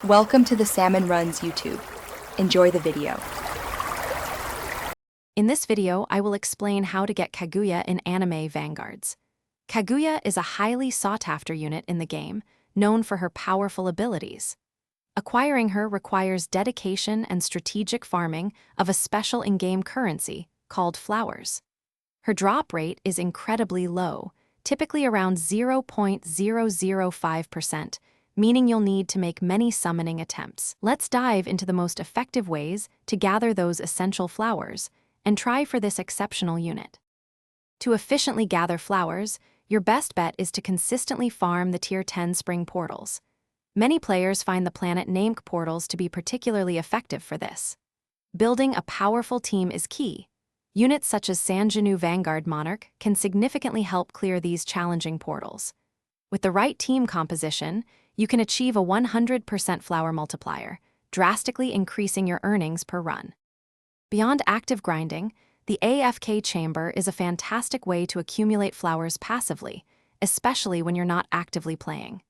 Welcome to the Salmon Runs YouTube. Enjoy the video. In this video, I will explain how to get Kaguya in anime Vanguards. Kaguya is a highly sought-after unit in the game, known for her powerful abilities. Acquiring her requires dedication and strategic farming of a special in-game currency called flowers. Her drop rate is incredibly low, typically around 0.005%, meaning you'll need to make many summoning attempts. Let's dive into the most effective ways to gather those essential flowers and try for this exceptional unit. To efficiently gather flowers, your best bet is to consistently farm the Tier 10 spring portals. Many players find the planet Namek portals to be particularly effective for this. Building a powerful team is key. Units such as Sanjanu Vanguard Monarch can significantly help clear these challenging portals. With the right team composition, you can achieve a 100% flower multiplier, drastically increasing your earnings per run. Beyond active grinding, the AFK chamber is a fantastic way to accumulate flowers passively, especially when you're not actively playing.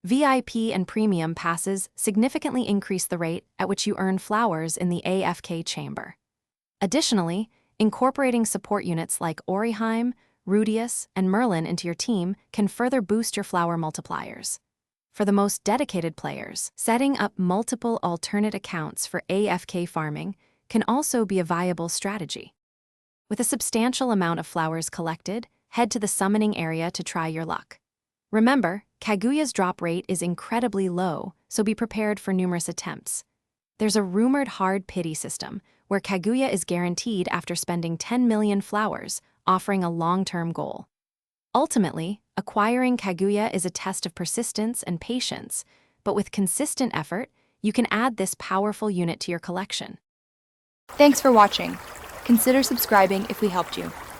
VIP and premium passes significantly increase the rate at which you earn flowers in the AFK chamber. Additionally, incorporating support units like Oriheim, Rudius, and Merlin into your team can further boost your flower multipliers. For the most dedicated players, setting up multiple alternate accounts for AFK farming can also be a viable strategy. With a substantial amount of flowers collected, head to the summoning area to try your luck. Remember, Kaguya's drop rate is incredibly low, so be prepared for numerous attempts. There's a rumored hard pity system, where Kaguya is guaranteed after spending 10 million flowers, offering a long-term goal. Ultimately, acquiring Kaguya is a test of persistence and patience, but with consistent effort, you can add this powerful unit to your collection. Thanks for watching. Consider subscribing if we helped you.